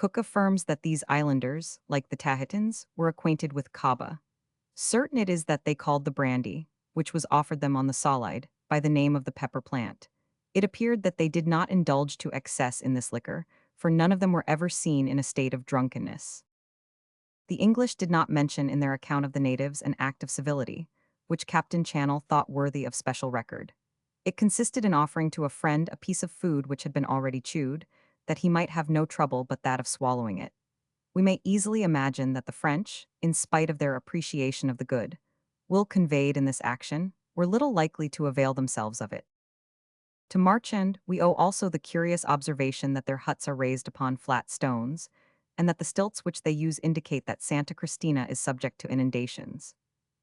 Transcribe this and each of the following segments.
Cook affirms that these islanders, like the Tahitans, were acquainted with kava. Certain it is that they called the brandy, which was offered them on the solide, by the name of the pepper plant. It appeared that they did not indulge to excess in this liquor, for none of them were ever seen in a state of drunkenness. The English did not mention in their account of the natives an act of civility, which Captain Channell thought worthy of special record. It consisted in offering to a friend a piece of food which had been already chewed, that he might have no trouble but that of swallowing it. We may easily imagine that the French, in spite of their appreciation of the good, will conveyed in this action, were little likely to avail themselves of it. To Marchand, we owe also the curious observation that their huts are raised upon flat stones, and that the stilts which they use indicate that Santa Cristina is subject to inundations.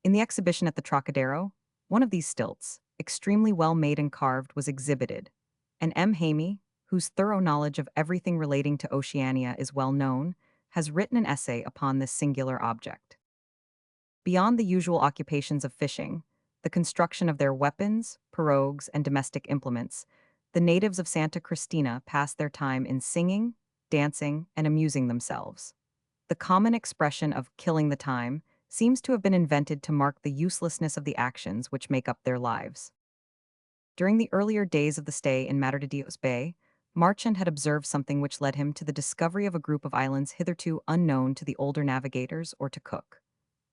In the exhibition at the Trocadero, one of these stilts, extremely well made and carved, was exhibited, and M. Hamey, whose thorough knowledge of everything relating to Oceania is well known, has written an essay upon this singular object. Beyond the usual occupations of fishing, the construction of their weapons, pirogues, and domestic implements, the natives of Santa Cristina pass their time in singing, dancing, and amusing themselves. The common expression of killing the time seems to have been invented to mark the uselessness of the actions which make up their lives. During the earlier days of the stay in Madre de Dios Bay, Marchand had observed something which led him to the discovery of a group of islands hitherto unknown to the older navigators or to Cook.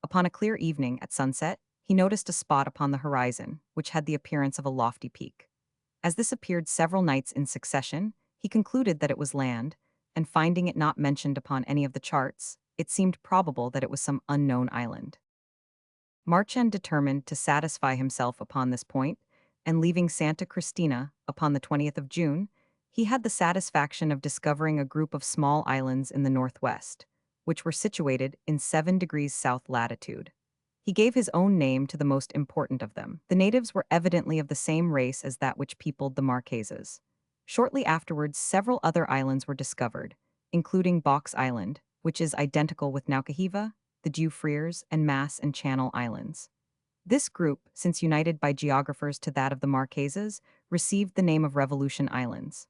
Upon a clear evening at sunset, he noticed a spot upon the horizon, which had the appearance of a lofty peak. As this appeared several nights in succession, he concluded that it was land, and finding it not mentioned upon any of the charts, it seemed probable that it was some unknown island. Marchand determined to satisfy himself upon this point, and leaving Santa Cristina upon the 20th of June, he had the satisfaction of discovering a group of small islands in the northwest, which were situated in 7 degrees south latitude. He gave his own name to the most important of them. The natives were evidently of the same race as that which peopled the Marquesas. Shortly afterwards, several other islands were discovered, including Box Island, which is identical with Naukahiva, the Dufreres, and Mass and Channel Islands. This group, since united by geographers to that of the Marquesas, received the name of Revolution Islands.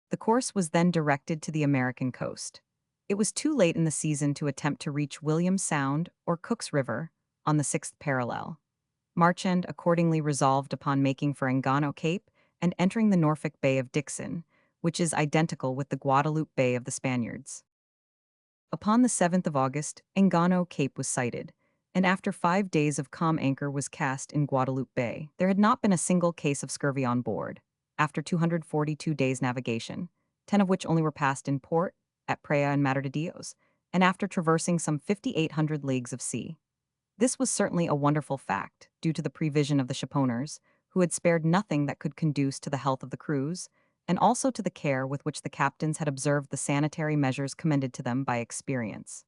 The course was then directed to the American coast. It was too late in the season to attempt to reach William Sound or Cook's River on the 6th parallel. Marchand accordingly resolved upon making for Engano Cape and entering the Norfolk Bay of Dixon, which is identical with the Guadalupe Bay of the Spaniards. Upon the 7th of August, Engano Cape was sighted, and after 5 days of calm anchor was cast in Guadalupe Bay. There had not been a single case of scurvy on board, after 242 days' navigation, 10 of which only were passed in port, at Praia and Madre de Dios, and after traversing some 5,800 leagues of sea. This was certainly a wonderful fact, due to the prevision of the shipowners, who had spared nothing that could conduce to the health of the crews, and also to the care with which the captains had observed the sanitary measures commended to them by experience.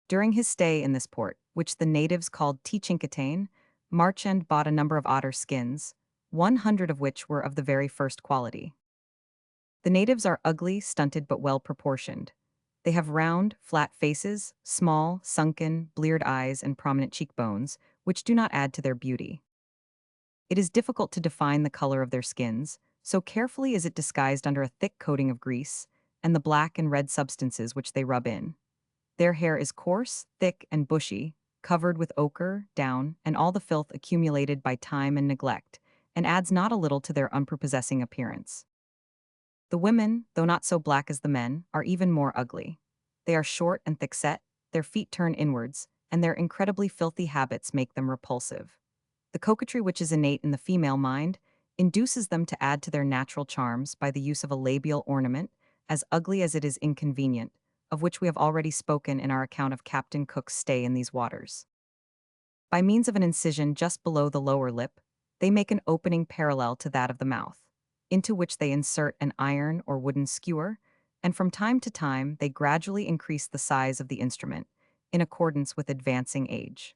During his stay in this port, which the natives called Tichincatain, Marchand bought a number of otter skins, 100 of which were of the very first quality. The natives are ugly, stunted, but well proportioned. They have round, flat faces, small, sunken, bleared eyes, and prominent cheekbones, which do not add to their beauty. It is difficult to define the color of their skins, so carefully is it disguised under a thick coating of grease, and the black and red substances which they rub in. Their hair is coarse, thick, and bushy, covered with ochre, down, and all the filth accumulated by time and neglect, and adds not a little to their unprepossessing appearance. The women, though not so black as the men, are even more ugly. They are short and thick-set, their feet turn inwards, and their incredibly filthy habits make them repulsive. The coquetry which is innate in the female mind induces them to add to their natural charms by the use of a labial ornament, as ugly as it is inconvenient, of which we have already spoken in our account of Captain Cook's stay in these waters. By means of an incision just below the lower lip, they make an opening parallel to that of the mouth, into which they insert an iron or wooden skewer, and from time to time they gradually increase the size of the instrument, in accordance with advancing age.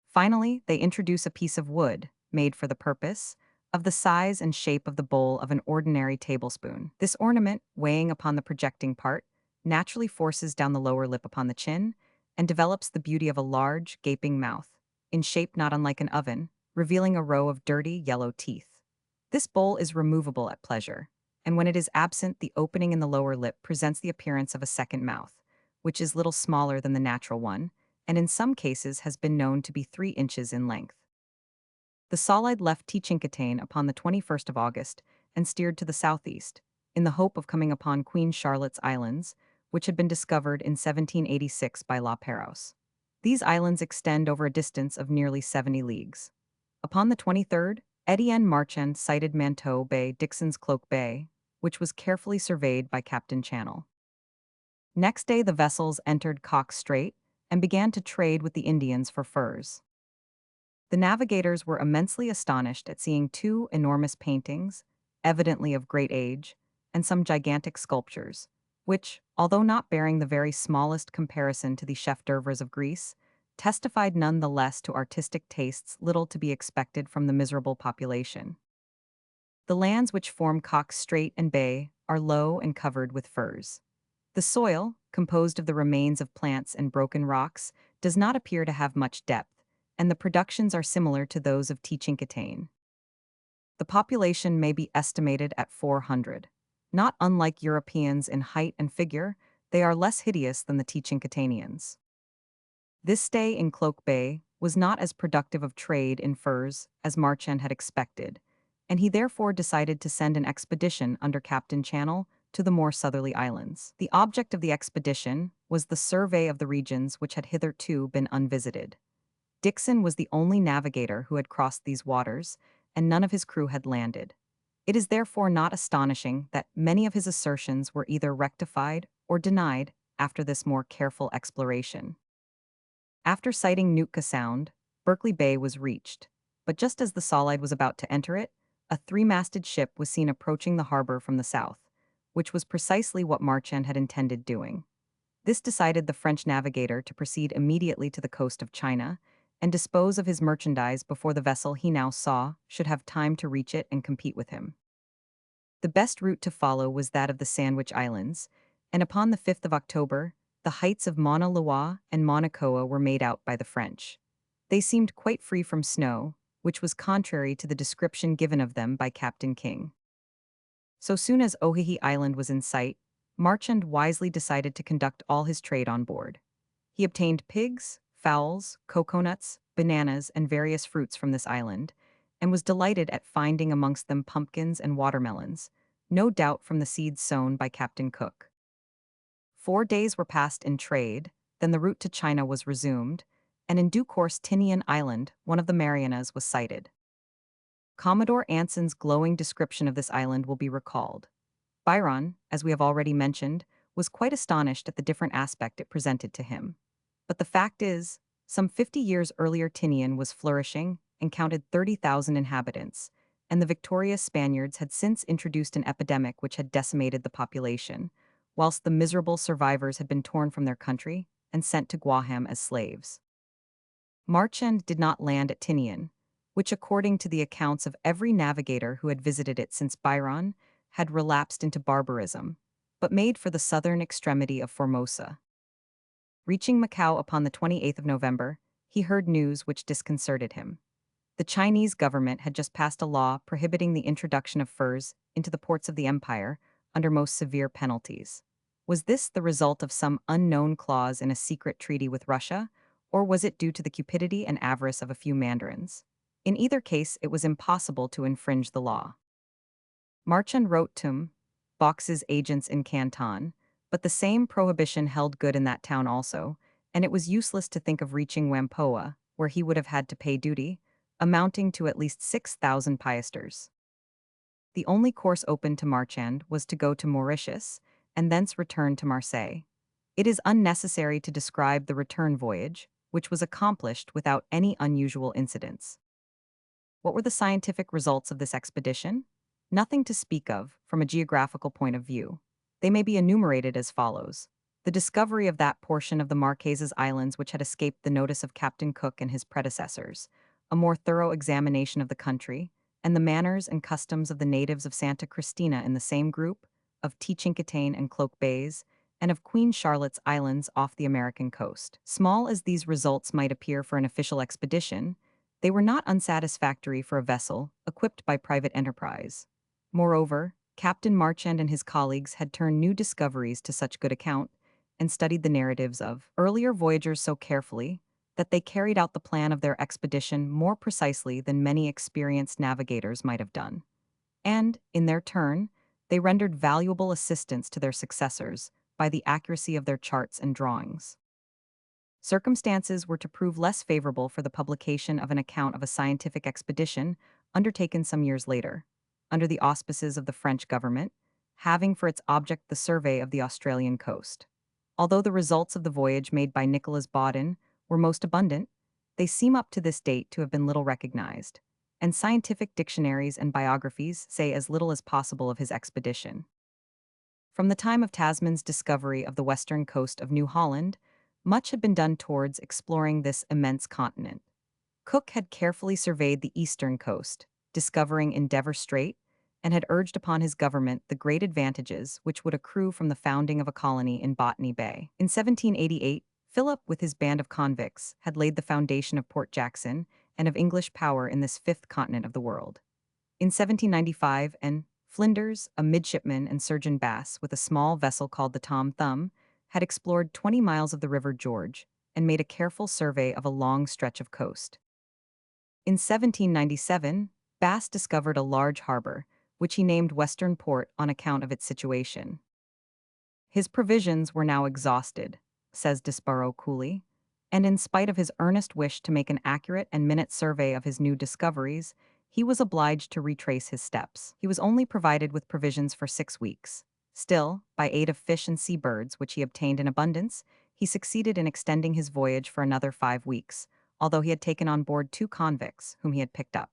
Finally, they introduce a piece of wood, made for the purpose, of the size and shape of the bowl of an ordinary tablespoon. This ornament, weighing upon the projecting part, naturally forces down the lower lip upon the chin, and develops the beauty of a large, gaping mouth, in shape not unlike an oven, revealing a row of dirty, yellow teeth. This bowl is removable at pleasure, and when it is absent, the opening in the lower lip presents the appearance of a second mouth, which is little smaller than the natural one, and in some cases has been known to be 3 inches in length. The Solide left Tchinkitaine upon the 21st of August and steered to the southeast, in the hope of coming upon Queen Charlotte's Islands, which had been discovered in 1786 by La Perouse. These islands extend over a distance of nearly 70 leagues. Upon the 23rd, Etienne Marchand sighted Manteau Bay, Dixon's Cloak Bay, which was carefully surveyed by Captain Channel. Next day, the vessels entered Cox Strait and began to trade with the Indians for furs. The navigators were immensely astonished at seeing 2 enormous paintings, evidently of great age, and some gigantic sculptures, which, although not bearing the very smallest comparison to the chef-d'oeuvres of Greece, testified none the less to artistic tastes little to be expected from the miserable population. The lands which form Cox Strait and Bay are low and covered with firs. The soil, composed of the remains of plants and broken rocks, does not appear to have much depth, and the productions are similar to those of Tchinkitaine. The population may be estimated at 400. Not unlike Europeans in height and figure, they are less hideous than the Tchinkitainians. This stay in Cloak Bay was not as productive of trade in furs as Marchand had expected, and he therefore decided to send an expedition under Captain Channel to the more southerly islands. The object of the expedition was the survey of the regions which had hitherto been unvisited. Dixon was the only navigator who had crossed these waters, and none of his crew had landed. It is therefore not astonishing that many of his assertions were either rectified or denied after this more careful exploration. After sighting Nootka Sound, Berkeley Bay was reached, but just as the Solide was about to enter it, a 3-masted ship was seen approaching the harbor from the south, which was precisely what Marchand had intended doing. This decided the French navigator to proceed immediately to the coast of China and dispose of his merchandise before the vessel he now saw should have time to reach it and compete with him. The best route to follow was that of the Sandwich Islands, and upon the 5th of October, the heights of Mauna Loa and Mauna Koa were made out by the French. They seemed quite free from snow, which was contrary to the description given of them by Captain King. So soon as Ohihi Island was in sight, Marchand wisely decided to conduct all his trade on board. He obtained pigs, fowls, coconuts, bananas, and various fruits from this island, and was delighted at finding amongst them pumpkins and watermelons, no doubt from the seeds sown by Captain Cook. 4 days were passed in trade, then the route to China was resumed, and in due course Tinian Island, one of the Marianas, was sighted. Commodore Anson's glowing description of this island will be recalled. Byron, as we have already mentioned, was quite astonished at the different aspect it presented to him. But the fact is, some 50 years earlier Tinian was flourishing and counted 30,000 inhabitants, and the victorious Spaniards had since introduced an epidemic which had decimated the population, whilst the miserable survivors had been torn from their country and sent to Guaham as slaves. Marchand did not land at Tinian, which according to the accounts of every navigator who had visited it since Byron, had relapsed into barbarism, but made for the southern extremity of Formosa. Reaching Macau upon the 28th of November, he heard news which disconcerted him. The Chinese government had just passed a law prohibiting the introduction of furs into the ports of the empire under most severe penalties. Was this the result of some unknown clause in a secret treaty with Russia, or was it due to the cupidity and avarice of a few mandarins? In either case, it was impossible to infringe the law. Marchand wrote to Box's agents in Canton, but the same prohibition held good in that town also, and it was useless to think of reaching Whampoa, where he would have had to pay duty, amounting to at least 6,000 piasters. The only course open to Marchand was to go to Mauritius, and thence return to Marseille. It is unnecessary to describe the return voyage, which was accomplished without any unusual incidents. What were the scientific results of this expedition? Nothing to speak of from a geographical point of view. They may be enumerated as follows: the discovery of that portion of the Marquesas Islands which had escaped the notice of Captain Cook and his predecessors, a more thorough examination of the country, and the manners and customs of the natives of Santa Cristina in the same group, of Tchinkitaine and Cloak Bays, and of Queen Charlotte's Islands off the American coast. Small as these results might appear for an official expedition, they were not unsatisfactory for a vessel equipped by private enterprise. Moreover, Captain Marchand and his colleagues had turned new discoveries to such good account and studied the narratives of earlier voyagers so carefully that they carried out the plan of their expedition more precisely than many experienced navigators might have done. And, in their turn, they rendered valuable assistance to their successors by the accuracy of their charts and drawings. Circumstances were to prove less favorable for the publication of an account of a scientific expedition undertaken some years later, under the auspices of the French government, having for its object the survey of the Australian coast. Although the results of the voyage made by Nicholas Baudin were most abundant, they seem up to this date to have been little recognized, and scientific dictionaries and biographies say as little as possible of his expedition. From the time of Tasman's discovery of the western coast of New Holland, much had been done towards exploring this immense continent. Cook had carefully surveyed the eastern coast, discovering Endeavour Strait, and had urged upon his government the great advantages which would accrue from the founding of a colony in Botany Bay. In 1788, Philip, with his band of convicts, had laid the foundation of Port Jackson and of English power in this fifth continent of the world. In 1795, and Flinders, a midshipman and surgeon Bass, with a small vessel called the Tom Thumb, had explored 20 miles of the River George and made a careful survey of a long stretch of coast. In 1797, Bass discovered a large harbor, which he named Western Port on account of its situation. His provisions were now exhausted, says Disborough coolly, and in spite of his earnest wish to make an accurate and minute survey of his new discoveries, he was obliged to retrace his steps. He was only provided with provisions for 6 weeks. Still, by aid of fish and sea birds, which he obtained in abundance, he succeeded in extending his voyage for another 5 weeks, although he had taken on board 2 convicts, whom he had picked up.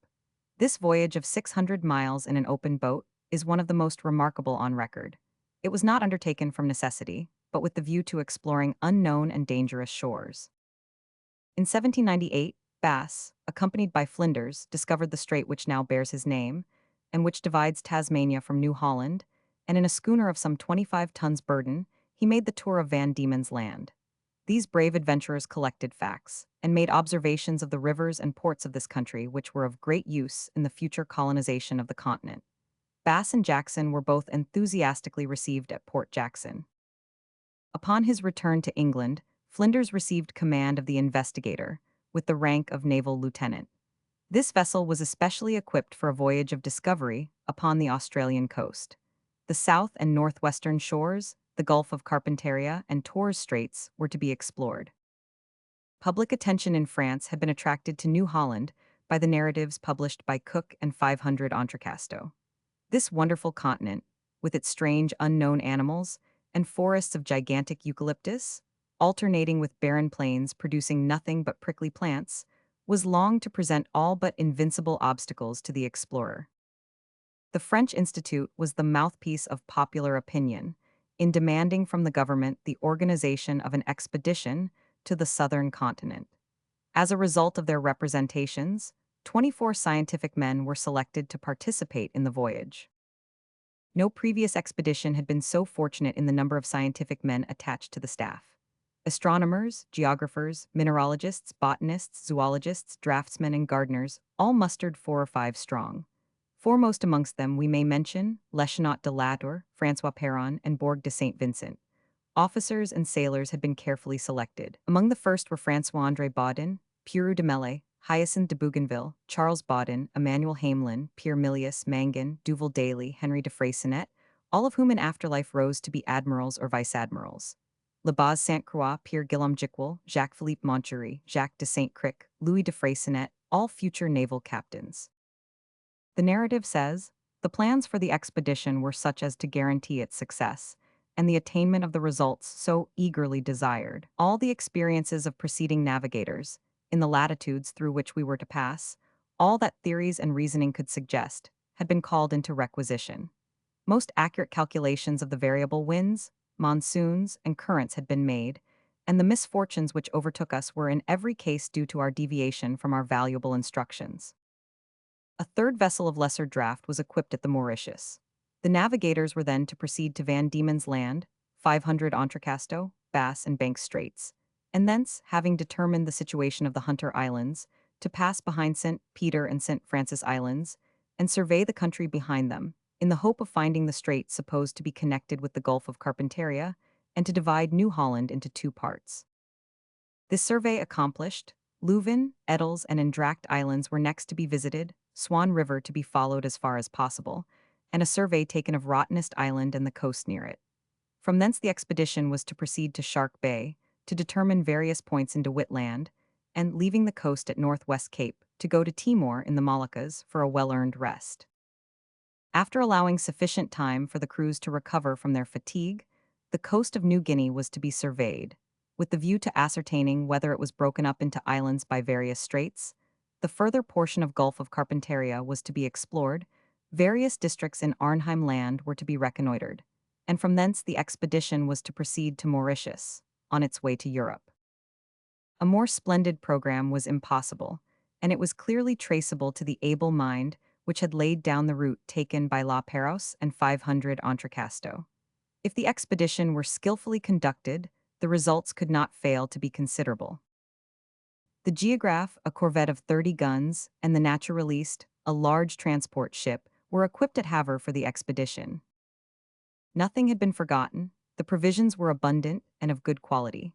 This voyage of 600 miles in an open boat is one of the most remarkable on record. It was not undertaken from necessity, but with the view to exploring unknown and dangerous shores. In 1798, Bass, accompanied by Flinders, discovered the strait which now bears his name, and which divides Tasmania from New Holland, and in a schooner of some 25 tons burden, he made the tour of Van Diemen's Land. These brave adventurers collected facts, and made observations of the rivers and ports of this country which were of great use in the future colonization of the continent. Bass and Jackson were both enthusiastically received at Port Jackson. Upon his return to England, Flinders received command of the Investigator, with the rank of naval lieutenant. This vessel was especially equipped for a voyage of discovery upon the Australian coast. The south and northwestern shores, the Gulf of Carpentaria, and Torres Straits were to be explored. Public attention in France had been attracted to New Holland by the narratives published by Cook and 500 Entrecasteaux. This wonderful continent, with its strange unknown animals and forests of gigantic eucalyptus, alternating with barren plains producing nothing but prickly plants, was longed to present all but invincible obstacles to the explorer. The French Institute was the mouthpiece of popular opinion in demanding from the government the organization of an expedition to the southern continent. As a result of their representations, 24 scientific men were selected to participate in the voyage. No previous expedition had been so fortunate in the number of scientific men attached to the staff. Astronomers, geographers, mineralogists, botanists, zoologists, draftsmen, and gardeners all mustered 4 or 5 strong. Foremost amongst them we may mention Leschenault de Latour, François Perron, and Bourg de Saint Vincent. Officers and sailors had been carefully selected. Among the first were François-André Baudin, Pierre de Mellet, Hyacinthe de Bougainville, Charles Baudin, Emmanuel Hamelin, Pierre Milius, Mangan, Duval Daly, Henry de Freycinet, all of whom in afterlife rose to be admirals or vice-admirals. Lebas Sainte-Croix, Pierre Guillaume Jiquel, Jacques-Philippe Montjury, Jacques de Saint-Cric, Louis de Freycinet, all future naval captains. The narrative says, the plans for the expedition were such as to guarantee its success, and the attainment of the results so eagerly desired. All the experiences of preceding navigators, in the latitudes through which we were to pass, all that theories and reasoning could suggest, had been called into requisition. Most accurate calculations of the variable winds, monsoons, and currents had been made, and the misfortunes which overtook us were in every case due to our deviation from our valuable instructions. A third vessel of lesser draught was equipped at the Mauritius. The navigators were then to proceed to Van Diemen's Land, 500 Entrecasteaux, Bass, and Banks Straits, and thence, having determined the situation of the Hunter Islands, to pass behind St. Peter and St. Francis Islands, and survey the country behind them, in the hope of finding the strait supposed to be connected with the Gulf of Carpentaria and to divide New Holland into two parts. This survey accomplished, Leuven, Edels, and Endracht Islands were next to be visited, Swan River to be followed as far as possible, and a survey taken of Rottenest Island and the coast near it. From thence the expedition was to proceed to Shark Bay, to determine various points in De Witt Land, and, leaving the coast at Northwest Cape, to go to Timor in the Moluccas for a well-earned rest. After allowing sufficient time for the crews to recover from their fatigue, the coast of New Guinea was to be surveyed, with the view to ascertaining whether it was broken up into islands by various straits. The further portion of Gulf of Carpentaria was to be explored, various districts in Arnhem Land were to be reconnoitered, and from thence the expedition was to proceed to Mauritius, on its way to Europe. A more splendid program was impossible, and it was clearly traceable to the able mind which had laid down the route taken by La Perouse and 500 Entrecasteaux. If the expedition were skillfully conducted, the results could not fail to be considerable. The Geographe, a corvette of 30 guns, and the Naturaliste, a large transport ship, were equipped at Havre for the expedition. Nothing had been forgotten, the provisions were abundant and of good quality.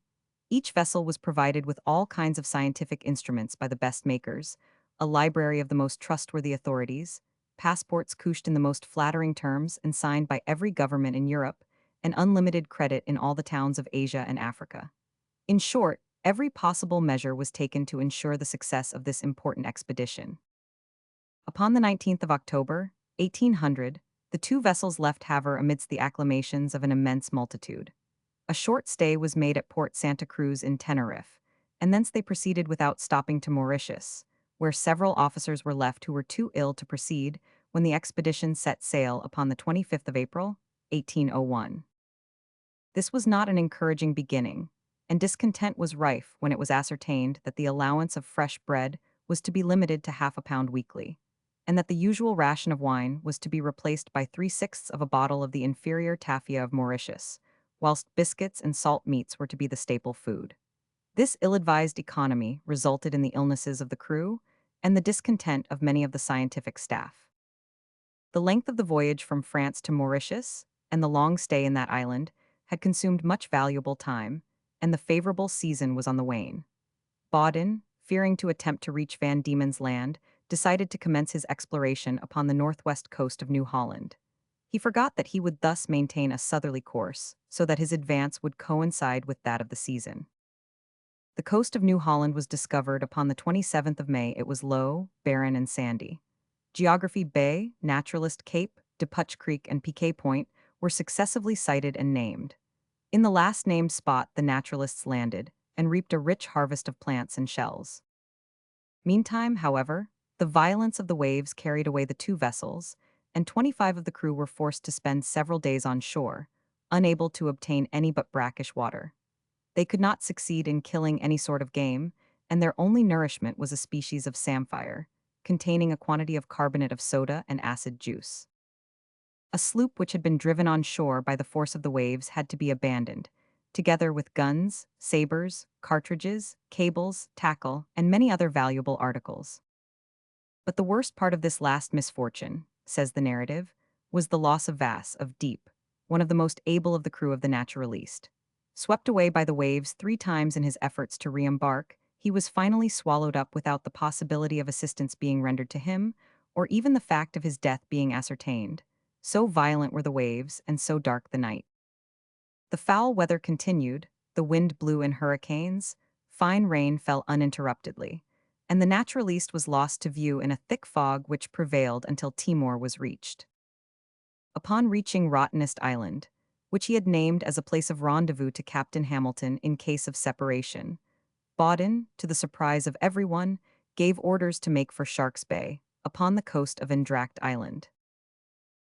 Each vessel was provided with all kinds of scientific instruments by the best makers, a library of the most trustworthy authorities, passports couched in the most flattering terms and signed by every government in Europe, and unlimited credit in all the towns of Asia and Africa. In short, every possible measure was taken to ensure the success of this important expedition. Upon the 19th of October, 1800, the two vessels left Havre amidst the acclamations of an immense multitude. A short stay was made at Port Santa Cruz in Tenerife, and thence they proceeded without stopping to Mauritius, where several officers were left who were too ill to proceed when the expedition set sail upon the 25th of April, 1801. This was not an encouraging beginning, and discontent was rife when it was ascertained that the allowance of fresh bread was to be limited to half a pound weekly, and that the usual ration of wine was to be replaced by 3/6 of a bottle of the inferior tafia of Mauritius, whilst biscuits and salt meats were to be the staple food. This ill-advised economy resulted in the illnesses of the crew and the discontent of many of the scientific staff. The length of the voyage from France to Mauritius, and the long stay in that island, had consumed much valuable time, and the favorable season was on the wane. Baudin, fearing to attempt to reach Van Diemen's Land, decided to commence his exploration upon the northwest coast of New Holland. He forgot that he would thus maintain a southerly course, so that his advance would coincide with that of the season. The coast of New Holland was discovered upon the 27th of May. It was low, barren, and sandy. Geography Bay, Naturalist Cape, DePutch Creek, and Piquet Point were successively sighted and named. In the last named spot the naturalists landed, and reaped a rich harvest of plants and shells. Meantime, however, the violence of the waves carried away the two vessels, and 25 of the crew were forced to spend several days on shore, unable to obtain any but brackish water. They could not succeed in killing any sort of game, and their only nourishment was a species of samphire, containing a quantity of carbonate of soda and acid juice. A sloop which had been driven on shore by the force of the waves had to be abandoned, together with guns, sabers, cartridges, cables, tackle, and many other valuable articles. But the worst part of this last misfortune, says the narrative, was the loss of Vass of Deep, one of the most able of the crew of the Naturaliste. Swept away by the waves 3 times in his efforts to re-embark, he was finally swallowed up without the possibility of assistance being rendered to him, or even the fact of his death being ascertained. So violent were the waves, and so dark the night. The foul weather continued, the wind blew in hurricanes, fine rain fell uninterruptedly, and the Naturaliste was lost to view in a thick fog which prevailed until Timor was reached. Upon reaching Rottenest Island, which he had named as a place of rendezvous to Captain Hamilton in case of separation, Baudin, to the surprise of everyone, gave orders to make for Shark's Bay, upon the coast of Endracht Island.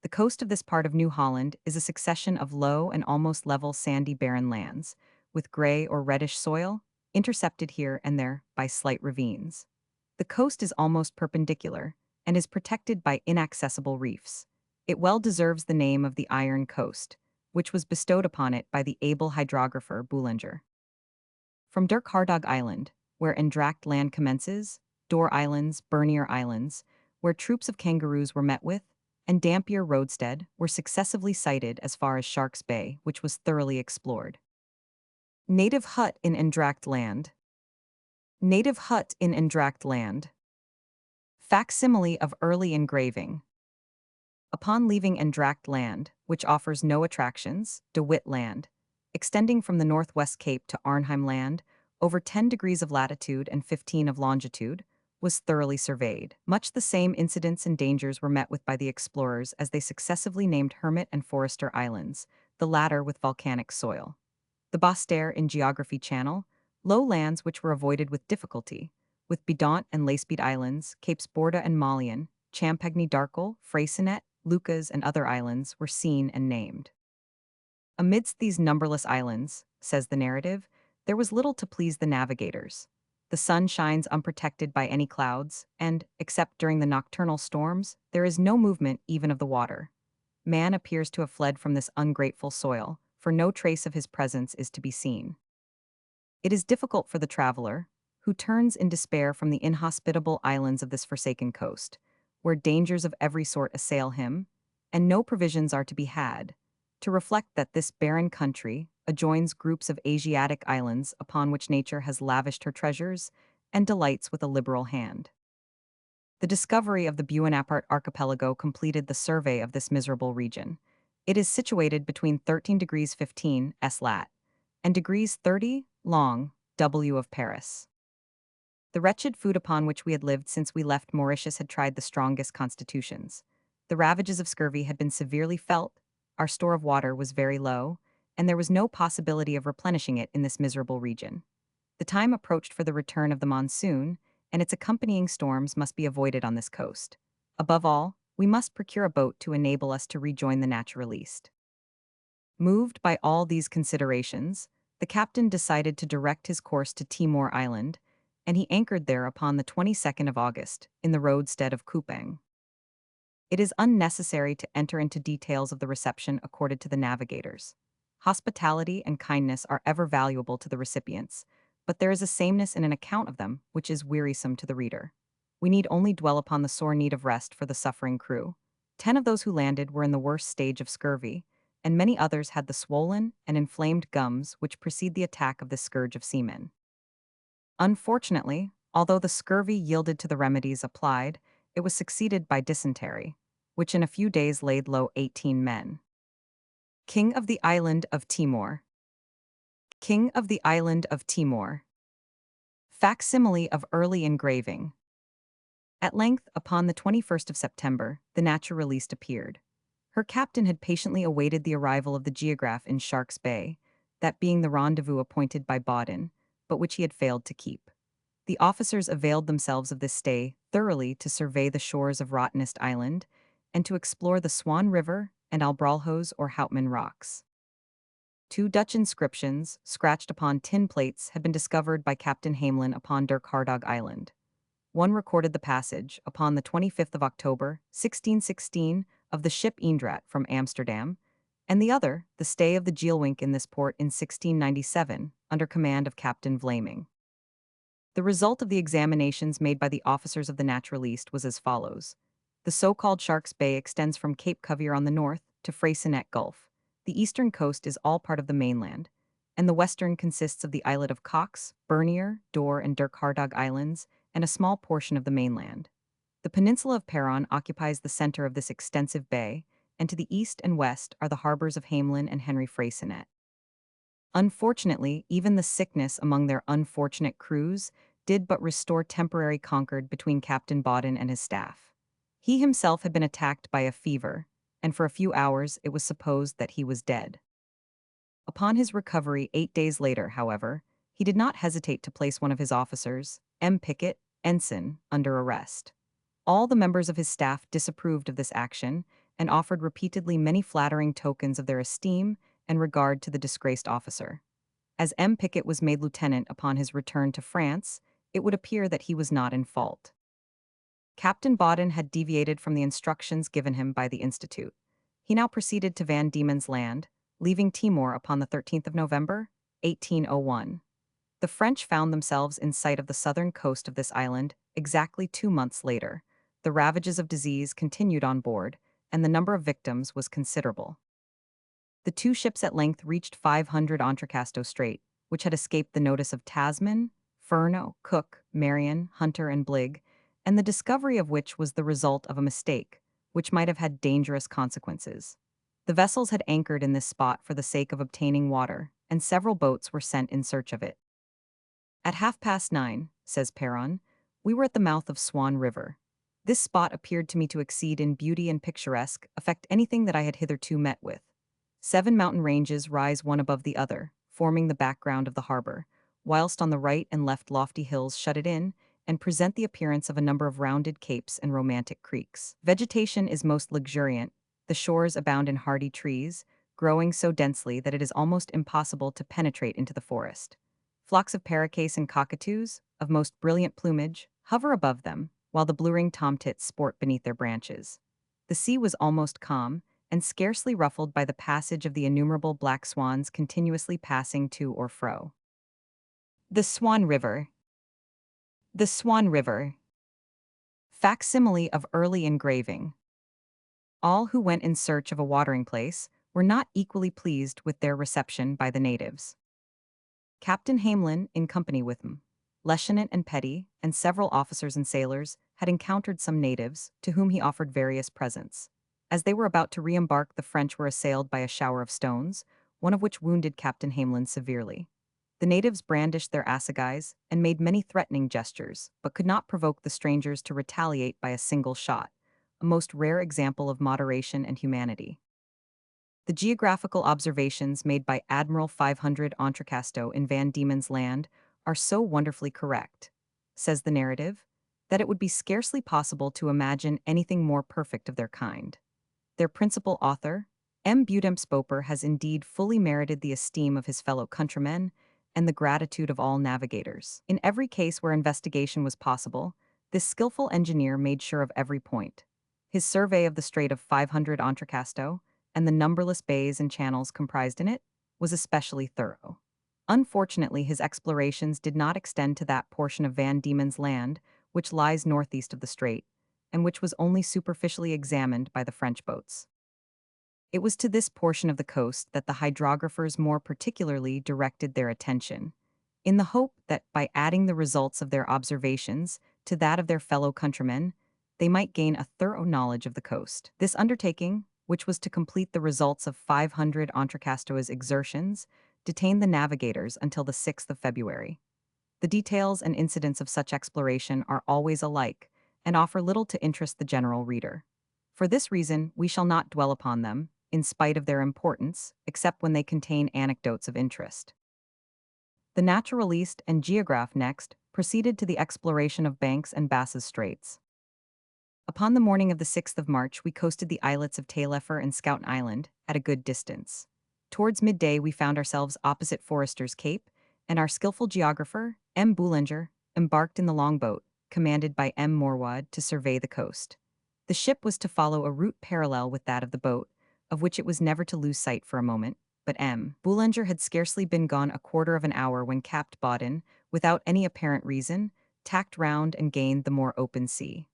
The coast of this part of New Holland is a succession of low and almost level sandy barren lands, with gray or reddish soil, intercepted here and there by slight ravines. The coast is almost perpendicular, and is protected by inaccessible reefs. It well deserves the name of the Iron Coast, which was bestowed upon it by the able hydrographer Boulanger. From Dirk-Hartog Island, where Endracht Land commences, Door Islands, Bernier Islands, where troops of kangaroos were met with, and Dampier roadstead were successively sighted as far as Shark's Bay, which was thoroughly explored. Native hut in Endracht land. Native hut in Endracht land. Facsimile of early engraving. Upon leaving Endracht land, which offers no attractions, De Witt land, extending from the Northwest Cape to Arnhem land, over 10 degrees of latitude and 15 of longitude, was thoroughly surveyed. Much the same incidents and dangers were met with by the explorers as they successively named Hermit and Forester Islands, the latter with volcanic soil. The Basse-Terre in Geography Channel, low lands which were avoided with difficulty, with Bidant and Lacebead Islands, Capes Borda and Malien, Champagny d'Arcole, Freycinet, Lucas, and other islands were seen and named. Amidst these numberless islands, says the narrative, there was little to please the navigators. The sun shines unprotected by any clouds, and, except during the nocturnal storms, there is no movement even of the water. Man appears to have fled from this ungrateful soil, for no trace of his presence is to be seen. It is difficult for the traveler, who turns in despair from the inhospitable islands of this forsaken coast, where dangers of every sort assail him, and no provisions are to be had, to reflect that this barren country adjoins groups of Asiatic islands upon which nature has lavished her treasures and delights with a liberal hand. The discovery of the Buonaparte archipelago completed the survey of this miserable region. It is situated between 13 degrees 15 S lat and degrees 30 long W of Paris. The wretched food upon which we had lived since we left Mauritius had tried the strongest constitutions. The ravages of scurvy had been severely felt, our store of water was very low, and there was no possibility of replenishing it in this miserable region. The time approached for the return of the monsoon, and its accompanying storms must be avoided on this coast. Above all, we must procure a boat to enable us to rejoin the Naturaliste. Moved by all these considerations, the captain decided to direct his course to Timor Island, and he anchored there upon the 22nd of August, in the roadstead of Kupang. It is unnecessary to enter into details of the reception accorded to the navigators. Hospitality and kindness are ever valuable to the recipients, but there is a sameness in an account of them which is wearisome to the reader. We need only dwell upon the sore need of rest for the suffering crew. 10 of those who landed were in the worst stage of scurvy, and many others had the swollen and inflamed gums which precede the attack of this scourge of seamen. Unfortunately, although the scurvy yielded to the remedies applied, it was succeeded by dysentery, which in a few days laid low 18 men. King of the Island of Timor. King of the Island of Timor. Facsimile of early engraving. At length, upon the 21st of September, the Naturaliste appeared. Her captain had patiently awaited the arrival of the Geograph in Shark's Bay, that being the rendezvous appointed by Baudin, but which he had failed to keep. The officers availed themselves of this stay thoroughly to survey the shores of Rottenest Island, and to explore the Swan River and Albrolhos or Houtman Rocks. 2 Dutch inscriptions, scratched upon tin plates, had been discovered by Captain Hamelin upon Dirk Island. One recorded the passage, upon the 25th of October, 1616, of the ship Eendrat from Amsterdam, and the other, the stay of the Geelwink in this port in 1697, under command of Captain Vlaming. The result of the examinations made by the officers of the Naturaliste was as follows. The so-called Shark's Bay extends from Cape Cuvier on the north to Freycinet Gulf. The eastern coast is all part of the mainland, and the western consists of the islet of Cox, Bernier, Dore, and Dirk Islands, and a small portion of the mainland. The peninsula of Peron occupies the center of this extensive bay, and to the east and west are the harbors of Hamelin and Henry Freycinet. Unfortunately, even the sickness among their unfortunate crews did but restore temporary concord between Captain Baudin and his staff. He himself had been attacked by a fever, and for a few hours it was supposed that he was dead. Upon his recovery 8 days later, however, he did not hesitate to place one of his officers, M. Pickett, ensign, under arrest. All the members of his staff disapproved of this action and offered repeatedly many flattering tokens of their esteem and regard to the disgraced officer. As M. Pickett was made lieutenant upon his return to France, it would appear that he was not in fault. Captain Baudin had deviated from the instructions given him by the Institute. He now proceeded to Van Diemen's Land, leaving Timor upon the 13th of November, 1801. The French found themselves in sight of the southern coast of this island exactly 2 months later. The ravages of disease continued on board, and the number of victims was considerable. The two ships at length reached 500 Entrecasto Strait, which had escaped the notice of Tasman, Furneaux, Cook, Marion, Hunter, and Bligh, and the discovery of which was the result of a mistake, which might have had dangerous consequences. The vessels had anchored in this spot for the sake of obtaining water, and several boats were sent in search of it. At 9:30, says Perron, we were at the mouth of Swan River. This spot appeared to me to exceed in beauty and picturesque effect anything that I had hitherto met with. 7 mountain ranges rise one above the other, forming the background of the harbor, whilst on the right and left lofty hills shut it in and present the appearance of a number of rounded capes and romantic creeks. Vegetation is most luxuriant. The shores abound in hardy trees, growing so densely that it is almost impossible to penetrate into the forest. Flocks of paroquets and cockatoos, of most brilliant plumage, hover above them, while the blue-ringed tomtits sport beneath their branches. The sea was almost calm, and scarcely ruffled by the passage of the innumerable black swans continuously passing to or fro. The Swan River. The Swan River. Facsimile of early engraving. All who went in search of a watering place were not equally pleased with their reception by the natives. Captain Hamelin, in company with him, Lieutenant and Petty, and several officers and sailors, had encountered some natives, to whom he offered various presents. As they were about to re-embark, the French were assailed by a shower of stones, one of which wounded Captain Hamelin severely. The natives brandished their assegais and made many threatening gestures, but could not provoke the strangers to retaliate by a single shot, a most rare example of moderation and humanity. The geographical observations made by Admiral 500 Entrecasto in Van Diemen's Land are so wonderfully correct, says the narrative, that it would be scarcely possible to imagine anything more perfect of their kind. Their principal author, M. Beaudemps-Beaupre, has indeed fully merited the esteem of his fellow countrymen and the gratitude of all navigators. In every case where investigation was possible, this skillful engineer made sure of every point. His survey of the Strait of 500 Entrecasto, and the numberless bays and channels comprised in it, was especially thorough. Unfortunately, his explorations did not extend to that portion of Van Diemen's Land which lies northeast of the strait, and which was only superficially examined by the French boats. It was to this portion of the coast that the hydrographers more particularly directed their attention, in the hope that by adding the results of their observations to that of their fellow countrymen, they might gain a thorough knowledge of the coast. This undertaking, which was to complete the results of 500 Entrecasto's exertions, detained the navigators until the 6th of February. The details and incidents of such exploration are always alike, and offer little to interest the general reader. For this reason, we shall not dwell upon them, in spite of their importance, except when they contain anecdotes of interest. The naturaliste and geograph next proceeded to the exploration of Banks and Bass's Straits. Upon the morning of the 6th of March, we coasted the islets of Taillefer and Schouten Island at a good distance. Towards midday, we found ourselves opposite Forester's Cape, and our skillful geographer, M. Boulanger, embarked in the longboat, commanded by M. Morwad, to survey the coast. The ship was to follow a route parallel with that of the boat, of which it was never to lose sight for a moment, but M. Boulanger had scarcely been gone a quarter of an hour when Captain Bodden, without any apparent reason, tacked round and gained the more open sea.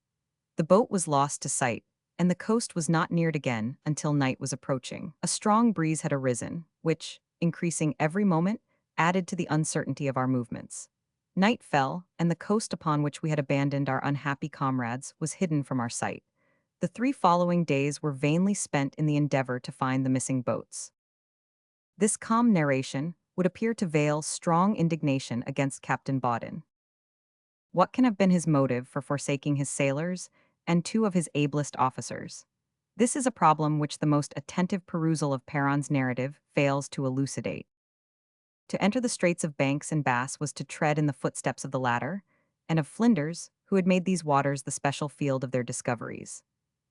The boat was lost to sight, and the coast was not neared again until night was approaching. A strong breeze had arisen, which, increasing every moment, added to the uncertainty of our movements. Night fell, and the coast upon which we had abandoned our unhappy comrades was hidden from our sight. The 3 following days were vainly spent in the endeavor to find the missing boats. This calm narration would appear to veil strong indignation against Captain Bodden. What can have been his motive for forsaking his sailors and 2 of his ablest officers? This is a problem which the most attentive perusal of Perron's narrative fails to elucidate. To enter the Straits of Banks and Bass was to tread in the footsteps of the latter, and of Flinders, who had made these waters the special field of their discoveries.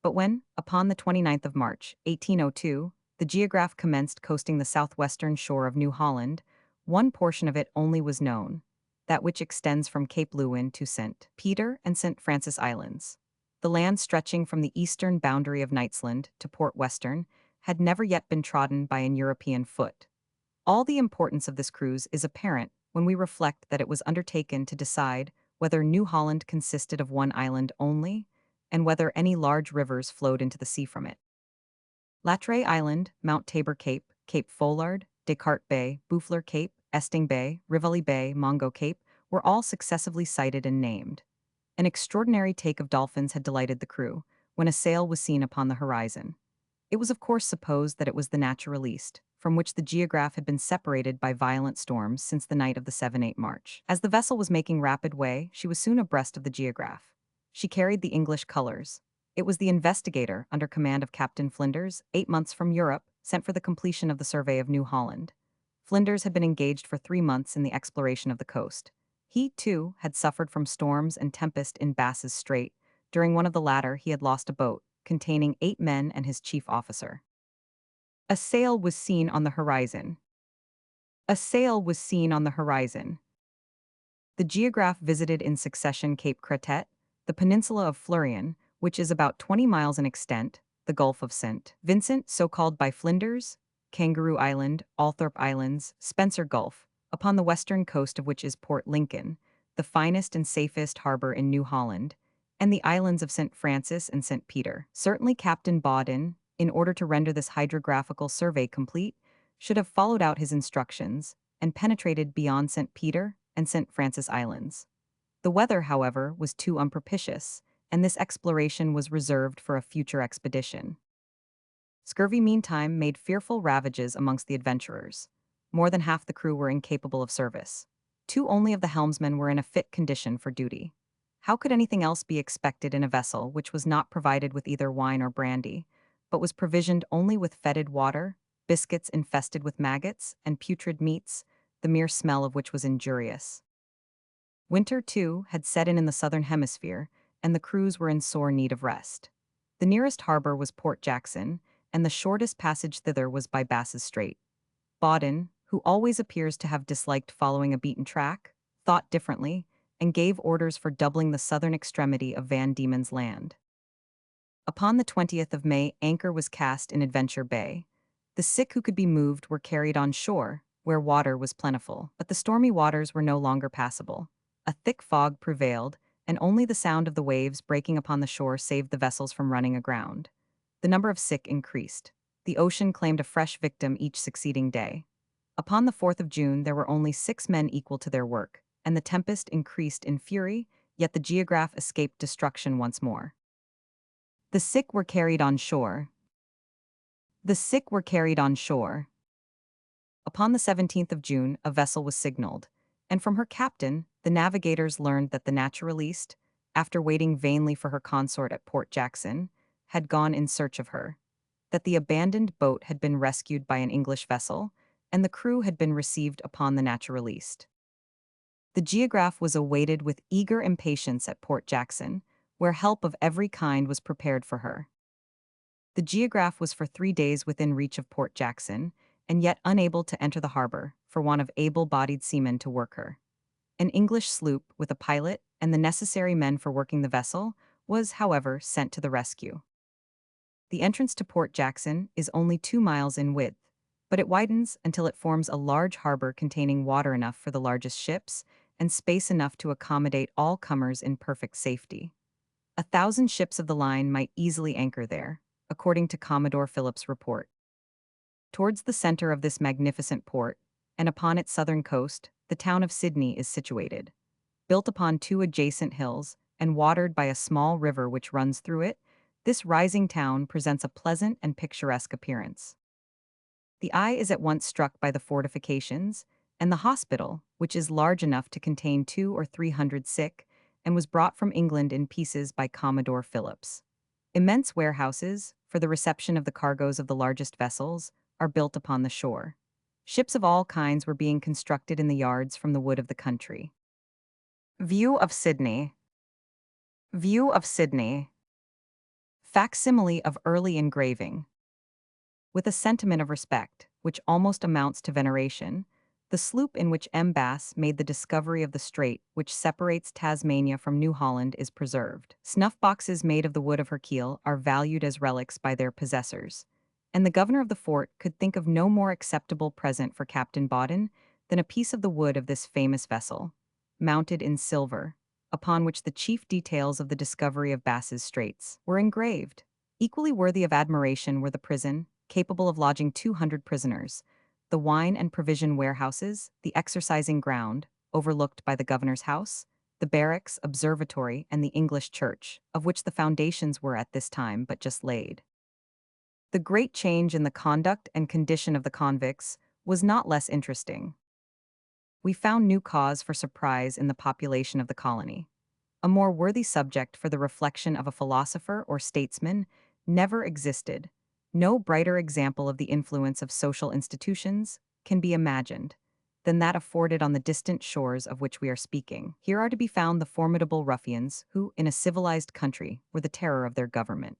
But when, upon the 29th of March, 1802, the Geograph commenced coasting the southwestern shore of New Holland, one portion of it only was known, that which extends from Cape Lewin to St. Peter and St. Francis Islands. The land stretching from the eastern boundary of Knightsland to Port Western had never yet been trodden by an European foot. All the importance of this cruise is apparent when we reflect that it was undertaken to decide whether New Holland consisted of one island only, and whether any large rivers flowed into the sea from it. Latray Island, Mount Tabor Cape, Cape Foulard, Descartes Bay, Boufflers Cape, Esting Bay, Rivoli Bay, Mongo Cape were all successively sighted and named. An extraordinary take of dolphins had delighted the crew, when a sail was seen upon the horizon. It was of course supposed that it was the naturaliste, from which the Geograph had been separated by violent storms since the night of the 7-8 March. As the vessel was making rapid way, she was soon abreast of the Geograph. She carried the English colors. It was the Investigator, under command of Captain Flinders, 8 months from Europe, sent for the completion of the survey of New Holland. Flinders had been engaged for 3 months in the exploration of the coast. He, too, had suffered from storms and tempest in Bass's Strait. During one of the latter, he had lost a boat, containing 8 men and his chief officer. A sail was seen on the horizon. A sail was seen on the horizon. The Geograph visited in succession Cape Cretet, the peninsula of Florian, which is about 20 miles in extent, the Gulf of St. Vincent, so called by Flinders, Kangaroo Island, Althorpe Islands, Spencer Gulf, upon the western coast of which is Port Lincoln, the finest and safest harbor in New Holland, and the islands of St. Francis and St. Peter. Certainly Captain Baudin, in order to render this hydrographical survey complete, should have followed out his instructions and penetrated beyond St. Peter and St. Francis Islands. The weather, however, was too unpropitious, and this exploration was reserved for a future expedition. Scurvy meantime made fearful ravages amongst the adventurers. More than half the crew were incapable of service. 2 only of the helmsmen were in a fit condition for duty. How could anything else be expected in a vessel which was not provided with either wine or brandy, but was provisioned only with fetid water, biscuits infested with maggots, and putrid meats, the mere smell of which was injurious? Winter, too, had set in the southern hemisphere, and the crews were in sore need of rest. The nearest harbor was Port Jackson, and the shortest passage thither was by Bass's Strait. Baudin, who always appears to have disliked following a beaten track, thought differently, and gave orders for doubling the southern extremity of Van Diemen's Land. Upon the 20th of May, anchor was cast in Adventure Bay. The sick who could be moved were carried on shore, where water was plentiful, but the stormy waters were no longer passable. A thick fog prevailed, and only the sound of the waves breaking upon the shore saved the vessels from running aground. The number of sick increased. The ocean claimed a fresh victim each succeeding day. Upon the 4th of June there were only 6 men equal to their work, and the tempest increased in fury, yet the Geograph escaped destruction once more. The sick were carried on shore. The sick were carried on shore. Upon the 17th of June, a vessel was signaled, and from her captain, the navigators learned that the naturaliste, after waiting vainly for her consort at Port Jackson, had gone in search of her, that the abandoned boat had been rescued by an English vessel, and the crew had been received upon the naturaliste. The Geograph was awaited with eager impatience at Port Jackson, where help of every kind was prepared for her. The Geograph was for 3 days within reach of Port Jackson, and yet unable to enter the harbor for want of able-bodied seamen to work her. An English sloop, with a pilot and the necessary men for working the vessel, was, however, sent to the rescue. The entrance to Port Jackson is only 2 miles in width, but it widens until it forms a large harbor containing water enough for the largest ships and space enough to accommodate all comers in perfect safety. 1,000 ships of the line might easily anchor there, according to Commodore Phillip's report. Towards the center of this magnificent port, and upon its southern coast, the town of Sydney is situated. Built upon 2 adjacent hills, and watered by a small river which runs through it, this rising town presents a pleasant and picturesque appearance. The eye is at once struck by the fortifications, and the hospital, which is large enough to contain 200 or 300 sick, and was brought from England in pieces by Commodore Phillips. Immense warehouses, for the reception of the cargoes of the largest vessels, are built upon the shore. Ships of all kinds were being constructed in the yards from the wood of the country. View of Sydney. View of Sydney. Facsimile of early engraving. With a sentiment of respect, which almost amounts to veneration, the sloop in which M. Bass made the discovery of the strait which separates Tasmania from New Holland is preserved. Snuff boxes made of the wood of her keel are valued as relics by their possessors, and the governor of the fort could think of no more acceptable present for Captain Baudin than a piece of the wood of this famous vessel, mounted in silver, upon which the chief details of the discovery of Bass's Straits were engraved. Equally worthy of admiration were the prison, capable of lodging 200 prisoners, the wine and provision warehouses, the exercising ground, overlooked by the governor's house, the barracks, observatory, and the English church, of which the foundations were at this time but just laid. The great change in the conduct and condition of the convicts was not less interesting. We found new cause for surprise in the population of the colony. A more worthy subject for the reflection of a philosopher or statesman never existed. No brighter example of the influence of social institutions can be imagined than that afforded on the distant shores of which we are speaking. Here are to be found the formidable ruffians who, in a civilized country, were the terror of their government.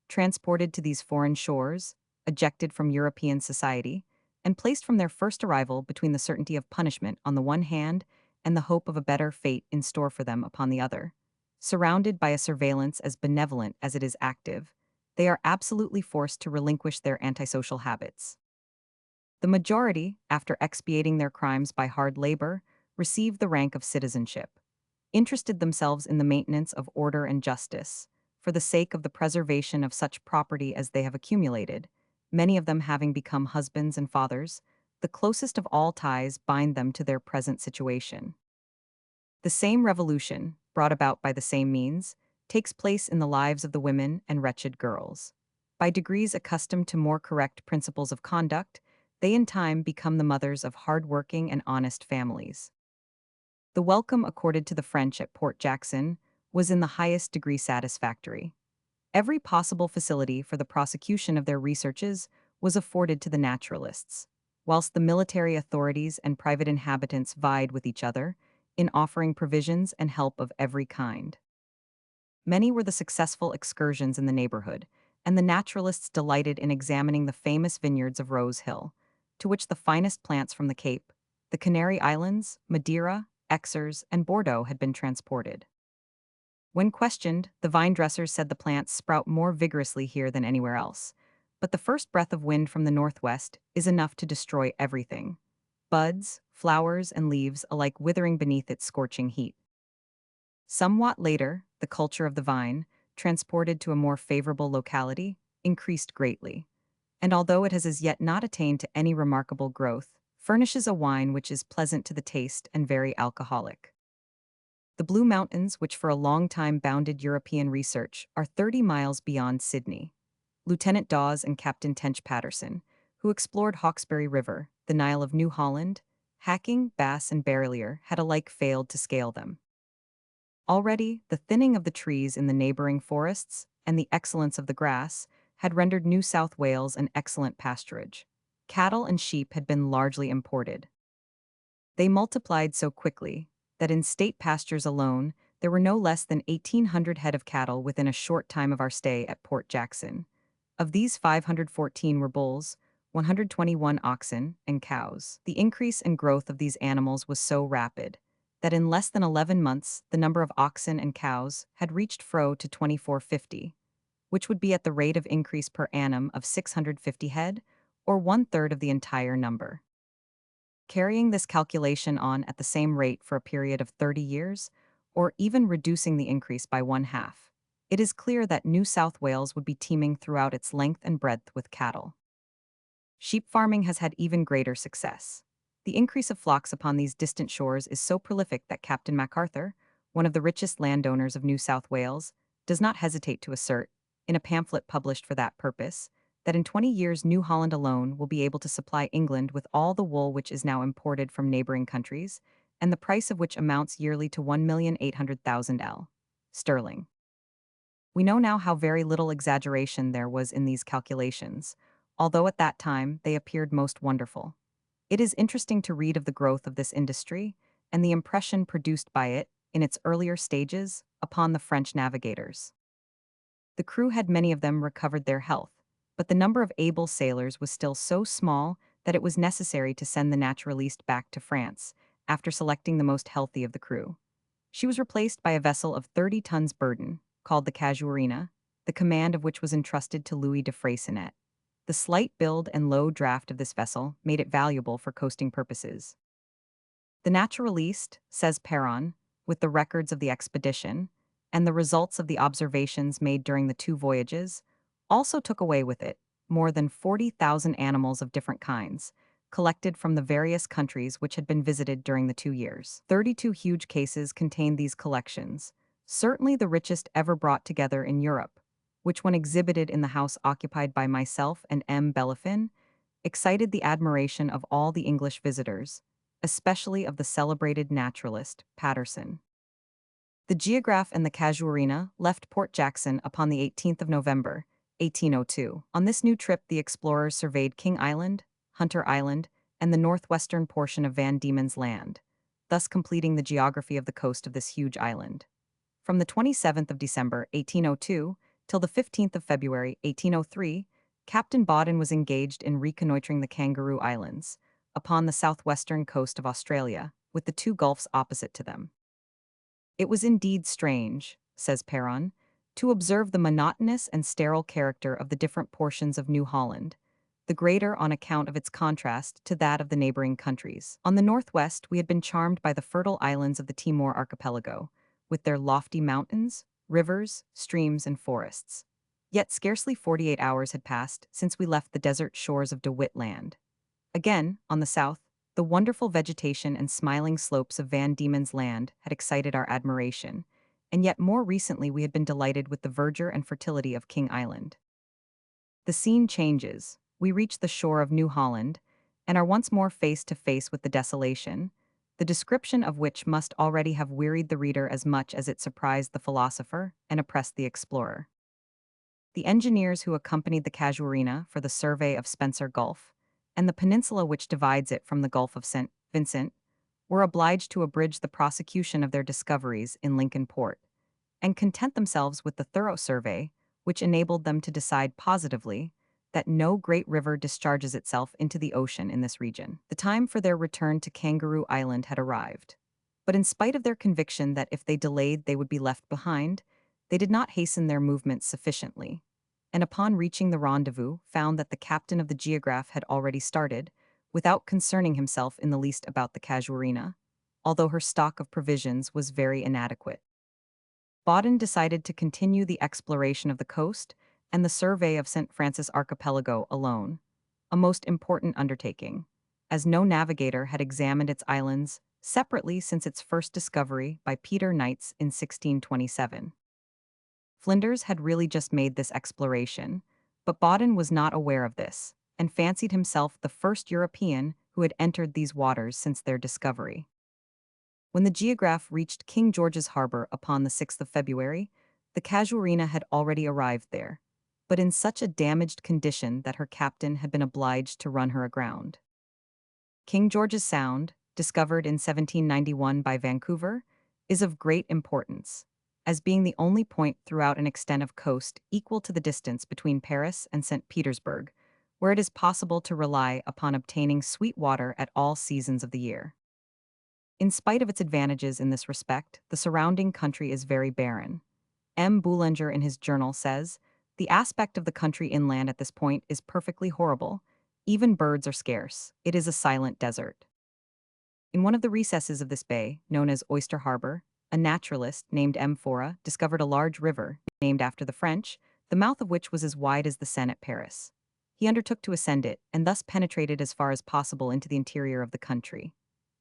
Transported to these foreign shores, ejected from European society, and placed from their first arrival between the certainty of punishment on the one hand and the hope of a better fate in store for them upon the other. Surrounded by a surveillance as benevolent as it is active, they are absolutely forced to relinquish their antisocial habits. The majority, after expiating their crimes by hard labor, received the rank of citizenship, interested themselves in the maintenance of order and justice, for the sake of the preservation of such property as they have accumulated, many of them having become husbands and fathers. The closest of all ties bind them to their present situation. The same revolution, brought about by the same means, takes place in the lives of the women and wretched girls. By degrees accustomed to more correct principles of conduct, they in time become the mothers of hard-working and honest families. The welcome accorded to the French at Port Jackson was in the highest degree satisfactory. Every possible facility for the prosecution of their researches was afforded to the naturalists, whilst the military authorities and private inhabitants vied with each other in offering provisions and help of every kind. Many were the successful excursions in the neighborhood, and the naturalists delighted in examining the famous vineyards of Rose Hill, to which the finest plants from the Cape, the Canary Islands, Madeira, Exers, and Bordeaux had been transported. When questioned, the vine dressers said the plants sprout more vigorously here than anywhere else, but the first breath of wind from the northwest is enough to destroy everything. Buds, flowers, and leaves alike withering beneath its scorching heat. Somewhat later, the culture of the vine, transported to a more favorable locality, increased greatly, and although it has as yet not attained to any remarkable growth, furnishes a wine which is pleasant to the taste and very alcoholic. The Blue Mountains, which for a long time bounded European research, are 30 miles beyond Sydney. Lieutenant Dawes and Captain Tench Patterson, who explored Hawkesbury River, the Nile of New Holland, Hacking, Bass, and Barrelier, had alike failed to scale them. Already, the thinning of the trees in the neighboring forests and the excellence of the grass had rendered New South Wales an excellent pasturage. Cattle and sheep had been largely imported. They multiplied so quickly that in state pastures alone, there were no less than 1,800 head of cattle within a short time of our stay at Port Jackson. Of these, 514 were bulls, 121 oxen, and cows. The increase and growth of these animals was so rapid that in less than 11 months, the number of oxen and cows had reached to 2450, which would be at the rate of increase per annum of 650 head, or one-third of the entire number. Carrying this calculation on at the same rate for a period of 30 years, or even reducing the increase by one-half, it is clear that New South Wales would be teeming throughout its length and breadth with cattle. Sheep farming has had even greater success. The increase of flocks upon these distant shores is so prolific that Captain MacArthur, one of the richest landowners of New South Wales, does not hesitate to assert, in a pamphlet published for that purpose, that in 20 years New Holland alone will be able to supply England with all the wool which is now imported from neighboring countries, and the price of which amounts yearly to 1,800,000 L. sterling. We know now how very little exaggeration there was in these calculations, although at that time they appeared most wonderful. It is interesting to read of the growth of this industry and the impression produced by it, in its earlier stages, upon the French navigators. The crew had many of them recovered their health, but the number of able sailors was still so small that it was necessary to send the naturaliste back to France, after selecting the most healthy of the crew. She was replaced by a vessel of 30 tons burden, called the Casuarina, the command of which was entrusted to Louis de Freycinet. The slight build and low draft of this vessel made it valuable for coasting purposes. The naturaliste, says Perron, with the records of the expedition, and the results of the observations made during the 2 voyages, also took away with it more than 40,000 animals of different kinds, collected from the various countries which had been visited during the 2 years. 32 huge cases contained these collections, certainly the richest ever brought together in Europe, which, when exhibited in the house occupied by myself and M. Bellefin, excited the admiration of all the English visitors, especially of the celebrated naturalist, Patterson. The Geograph and the Casuarina left Port Jackson upon the 18th of November, 1802. On this new trip, the explorers surveyed King Island, Hunter Island, and the northwestern portion of Van Diemen's Land, thus completing the geography of the coast of this huge island. From the 27th of December, 1802, till the 15th of February, 1803, Captain Bauden was engaged in reconnoitering the Kangaroo Islands, upon the southwestern coast of Australia, with the two gulfs opposite to them. It was indeed strange, says Perron, to observe the monotonous and sterile character of the different portions of New Holland, the greater on account of its contrast to that of the neighboring countries. On the northwest, we had been charmed by the fertile islands of the Timor archipelago, with their lofty mountains, rivers, streams, and forests. Yet scarcely 48 hours had passed since we left the desert shores of De Witt Land. Again, on the south, the wonderful vegetation and smiling slopes of Van Diemen's Land had excited our admiration, and yet more recently we had been delighted with the verdure and fertility of King Island. The scene changes. We reach the shore of New Holland, and are once more face to face with the desolation, the description of which must already have wearied the reader as much as it surprised the philosopher and oppressed the explorer. The engineers who accompanied the Casuarina for the survey of Spencer Gulf, and the peninsula which divides it from the Gulf of St. Vincent, were obliged to abridge the prosecution of their discoveries in Lincoln Port, and content themselves with the thorough survey, which enabled them to decide positively that no great river discharges itself into the ocean in this region. The time for their return to Kangaroo Island had arrived. But in spite of their conviction that if they delayed they would be left behind, they did not hasten their movements sufficiently, and upon reaching the rendezvous found that the captain of the Geograph had already started, without concerning himself in the least about the Casuarina, although her stock of provisions was very inadequate. Bauden decided to continue the exploration of the coast and the survey of St. Francis Archipelago alone, a most important undertaking, as no navigator had examined its islands separately since its first discovery by Peter Knights in 1627. Flinders had really just made this exploration, but Bauden was not aware of this, and fancied himself the first European who had entered these waters since their discovery. When the Geograph reached King George's Harbor upon the 6th of February, the Casuarina had already arrived there, but in such a damaged condition that her captain had been obliged to run her aground. King George's Sound, discovered in 1791 by Vancouver, is of great importance, as being the only point throughout an extent of coast equal to the distance between Paris and St. Petersburg, where it is possible to rely upon obtaining sweet water at all seasons of the year. In spite of its advantages in this respect, the surrounding country is very barren. M. Boulanger in his journal says, "The aspect of the country inland at this point is perfectly horrible. Even birds are scarce. It is a silent desert." In one of the recesses of this bay, known as Oyster Harbor, a naturalist named M. Fora discovered a large river, named after the French, the mouth of which was as wide as the Seine at Paris. He undertook to ascend it, and thus penetrated as far as possible into the interior of the country.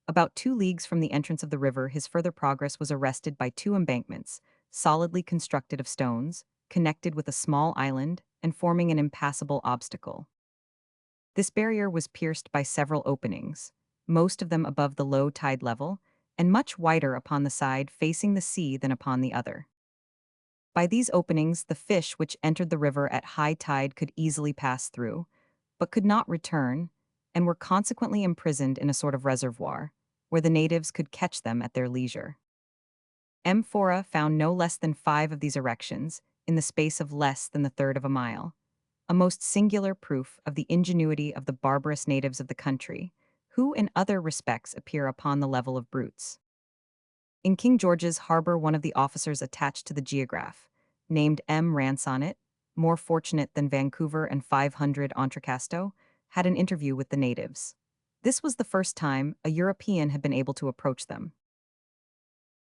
About 2 leagues from the entrance of the river, his further progress was arrested by 2 embankments, solidly constructed of stones, connected with a small island, and forming an impassable obstacle. This barrier was pierced by several openings, most of them above the low tide level, and much wider upon the side facing the sea than upon the other. By these openings, the fish which entered the river at high tide could easily pass through, but could not return, and were consequently imprisoned in a sort of reservoir, where the natives could catch them at their leisure. Amphora found no less than 5 of these erections, in the space of less than the third of a mile, a most singular proof of the ingenuity of the barbarous natives of the country, who in other respects appear upon the level of brutes. In King George's Harbor, one of the officers attached to the Geograph, named M. Ransonnet, more fortunate than Vancouver and 500 Entrecasteaux, had an interview with the natives. This was the first time a European had been able to approach them.